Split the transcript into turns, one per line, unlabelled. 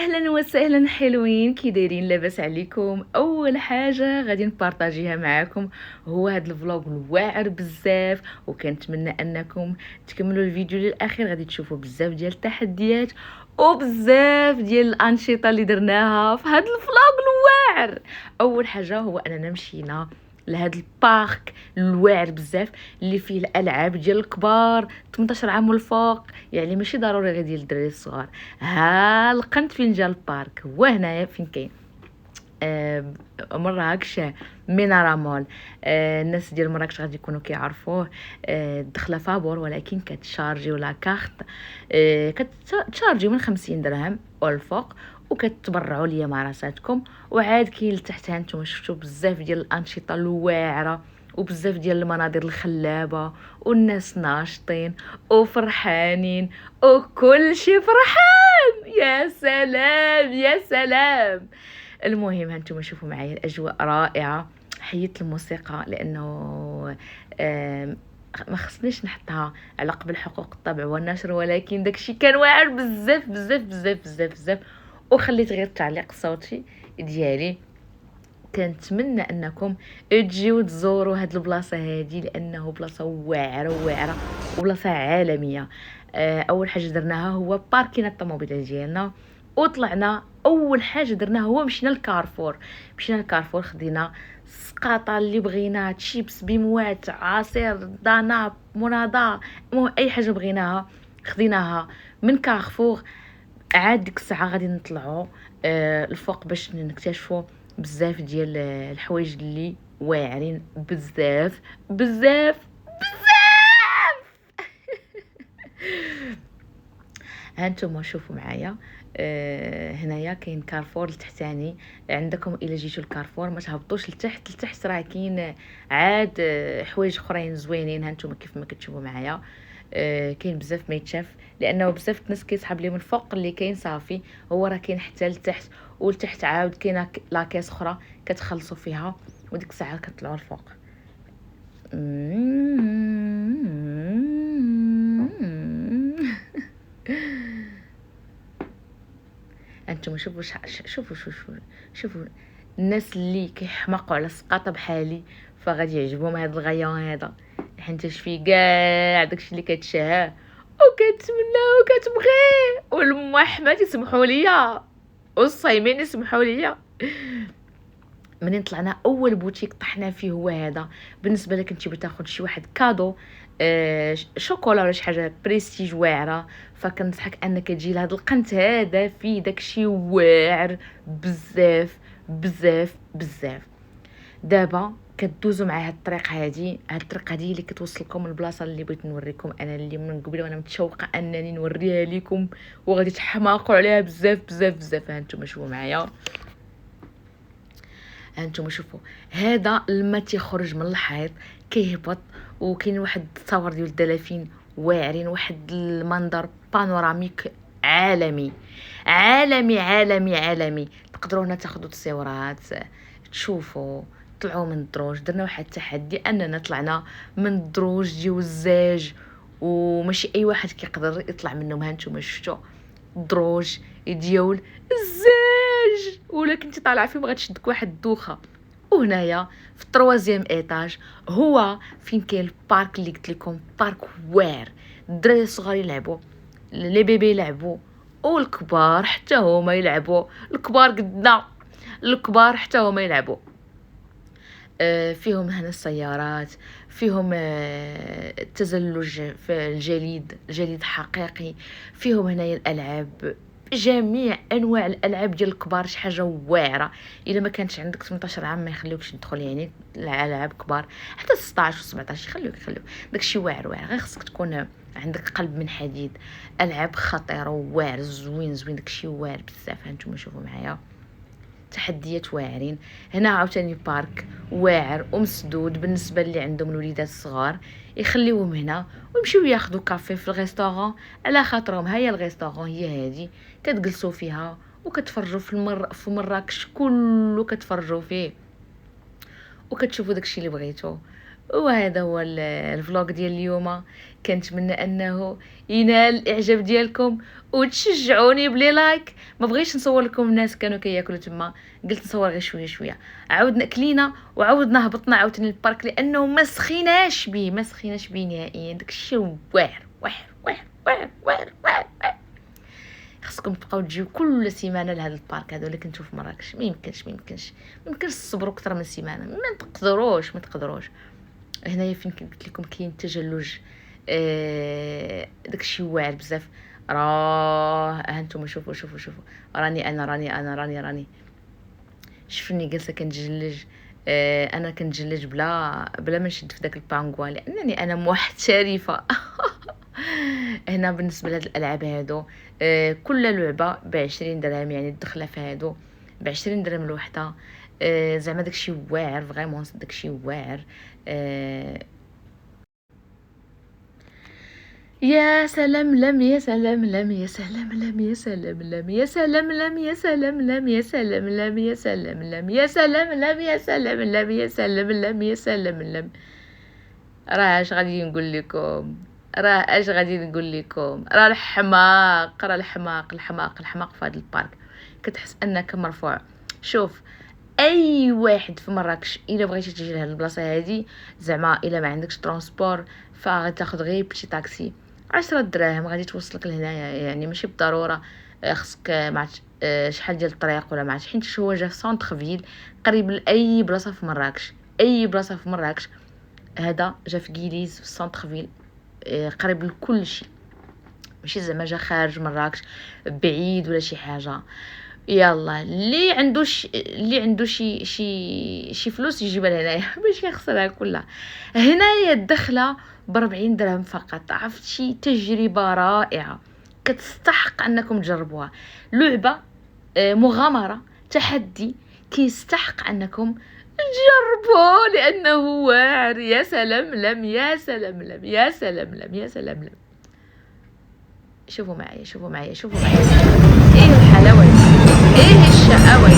اهلا وسهلا حلوين، كي دايرين؟ لاباس عليكم؟ اول حاجه غادي نبارطاجيها معاكم هو هذا الفلوق الواعر بزاف، وكنتمنى انكم تكملوا الفيديو للاخير. غادي تشوفوا بزاف ديال التحديات وبزاف ديال الانشطه اللي درناها في هذا الفلوق الواعر. اول حاجه هو اننا مشينا لهذا البارك الواعر بزاف اللي فيه الالعاب ديال الكبار 18 عام والفوق، يعني ماشي ضروري غير ديال الدراري الصغار. ها لقنت فين جا البارك، هو هنايا فين كاين مراكش مينارا مول. الناس ديال مراكش غادي يكونوا كيعرفوه. الدخله فابور، ولكن كتشارجي ولا كارت. كتشارجي من 50 درهم والفوق، وكتبرعوا ليا مع راساتكم. وعاد كاين لتحت هانتوما شفتوا بزاف ديال الانشطه الواعره وبزاف ديال المناظر الخلابه، والناس ناشطين وفرحانين وكل شي فرحان. يا سلام يا سلام. المهم هانتوما شوفوا معايا الاجواء رائعه. حيت الموسيقى لانه ما خصنيش نحطها على قبل حقوق الطبع والنشر، ولكن داكشي كان واعر بزاف بزاف بزاف بزاف بزاف. وخليت غير التعليق الصوتي ديالي. كنتمنى انكم تجيو تزوروا هاد البلاصه هادي، لانه بلاصه واعره واعره وبلاصه عالميه. اول حاجه درناها هو باركينا الطوموبيل ديالنا، وطلعنا. اول حاجه درناها هو مشينا للكارفور. خدينا السقاطه اللي بغيناها، تشيبس، بيموات، عصير، دانا، مناضه، المهم اي حاجه بغيناها خديناها من كارفور. عاد ديك الساعه غادي نطلعوا الفوق باش نكتشفوا بزاف ديال الحوايج اللي واعرين بزاف بزاف بزاف. هانتوما شوفوا معايا. هنايا كاين كارفور التحتاني عندكم. الا جيتوا الكارفور ما تهبطوش لتحت راه كاين عاد حوايج اخرين زوينين. هانتوما كيف ما كتشوفوا معايا. كاين بزاف ما يتشاف، لانه بزاف الناس كيسحب لي من فوق اللي كاين صافي. هو راه كاين حتى لتحت، ولتحت عاود كاينه لاكيس اخرى كتخلصوا فيها، وديك الساعه كطلعوا الفوق. انتم شوفوا شوفوا الناس اللي كيحماقوا على السقاطه بحالي، فغادي يعجبهم هذا الغيان هذا، حيت فيه كاع داكشي اللي كتشهاه وكتمناه وكتبغيه. والمحمد يسمحوا ليا والصايمين يسمحوا ليا. منين طلعنا اول بوتيك طحنا فيه هو هذا. بالنسبه لك انت بتاخذ شي واحد كادو، شوكولا ولا شي حاجه بريستيج واعره، فكنصحك انك تجي لهاد القنت هذا فيه داكشي واعر بزاف بزاف بزاف. دابا كدوزو مع هاد الطريق هادي. اللي كتوصلكم للبلاصه اللي بغيت نوريكم انا، اللي من قبل وانا متشوقه انني نوريها لكم، وغادي تحماقوا عليها بزاف بزاف بزاف. هانتوما شوفوا معايا. هانتوما شوفوا هذا الماء تيخرج من الحيط كيهبط، وكاين واحد التصاور ديال الدلافين واعرين، واحد المنظر بانوراميك عالمي عالمي عالمي عالمي. تقدروا هنا تاخذوا تصويرات، تشوفوا، طلعوا من الدروج. درنا واحد التحدي اننا طلعنا من الدروج ديال الزاج، وماشي اي واحد كيقدر يطلع منهم. هانتوما شفتوا الدروج ديال الزاج، ولا كنتي طالعه فيه بغاتشدك واحد الدوخه. وهنايا في التروازيام ايطاج هو فين كاين البارك اللي قلت لكم، بارك واعر. الدراري الصغار يلعبوا، لي بيبي يلعبوا، والكبار حتى هما يلعبوا. الكبار قدنا، الكبار حتى هما يلعبوا. فيهم هنا السيارات، فيهم التزلج في الجليد حقيقي، فيهم هنايا الالعاب، جميع انواع الالعاب ديال الكبار. شي حاجه واعره. الا ما كانش عندك 18 عام ما يخليوكش تدخل، يعني الالعاب كبار حتى 16 و17 يخليوك داكشي واعر واعر. غير خصك تكون عندك قلب من حديد. العاب خطيره واعر زوين داكشي واعر بزاف. هانتوما شوفوا معايا تحديات واعرين. هنا عاوتاني بارك واعر ومسدود بالنسبه اللي عندهم الوليدات الصغار، يخليوهم هنا ويمشيو ياخذوا كافي في الريستورون على خاطرهم. هيا الريستورون هي هذه كتجلسوا فيها وكتفرجوا في مراكش كله كتفرجوا فيه، وكتشوفوا داكشي اللي بغيتو. وهذا هو الفلوق ديال اليوم. كنتمنى انه ينال الاعجاب ديالكم وتشجعوني بلي لايك. ما بغيتش نصور لكم الناس كانوا كياكلوا تما، قلت نصور غير شويه شويه. عاودنا كلينا وعاودنا هبطنا عاوتاني البارك لانه ما سخيناش به، ما سخيناش به نهائيا. داكشي واعر واعر واعر واعر واعر واعر واعر. خصكم تبقاو تجيو كل سيمانه لهذا البارك هذا اللي كنتو في مراكش. ما يمكنش تصبروا اكثر من سيمانه، ما تقدروش. هنايا فين قلت لكم كاين التجلج، داكشي واعر بزاف. راه ها انتم شوفوا راني شوفني جالسه كنتجلج. انا كنتجلج بلا ما نشد في داك البانغوا لانني انا محترفه. هنا بالنسبه لهاد الالعاب هادو، كل لعبه ب20 درهم، يعني الدخله في هادو ب20 درهم الوحده. زعما داكشي واعر فريمون، داكشي واعر. يا سلام لم، يا سلام لم، يا سلام لم، يا سلام لم، يا سلام لم، يا سلام لم، يا سلام لم، يا سلام لم، يا سلام لم، يا سلام لم، يا سلام لم، يا سلام لم. راه اش غادي نقول لكم، راه الحماق في هذا البارك. كتحس انك مرفوع. شوف، اي واحد في مراكش الا بغيتي تجي لهاد البلاصه هادي، زعما الا ما عندكش ترونسبور فغتاخذ غير بشي طاكسي 10 دراهم غادي توصلك لهنايا. يعني ماشي بالضروره خصك مع شحال ديال الطريق ولا مع حيت هو جا في سونتر فيل قريب لاي بلاصه في مراكش. هذا جا في كيليز في السونتر فيل، قريب لكل شيء، ماشي زعما جا خارج مراكش بعيد ولا شي حاجه. يلا اللي عنده شي فلوس يجيبها لهنايا باش يخسرها كلها. هنايا الدخله ب40 درهم فقط. عرفت، شي تجربه رائعه كتستحق انكم تجربوها. لعبه مغامره، تحدي كيستحق انكم تجربوه لانه واعر. يا سلام لم، يا سلام لم، يا سلام لم، يا سلام لم. شوفوا معايا ايه الحلاوه دي، ايه الشقاوه دي.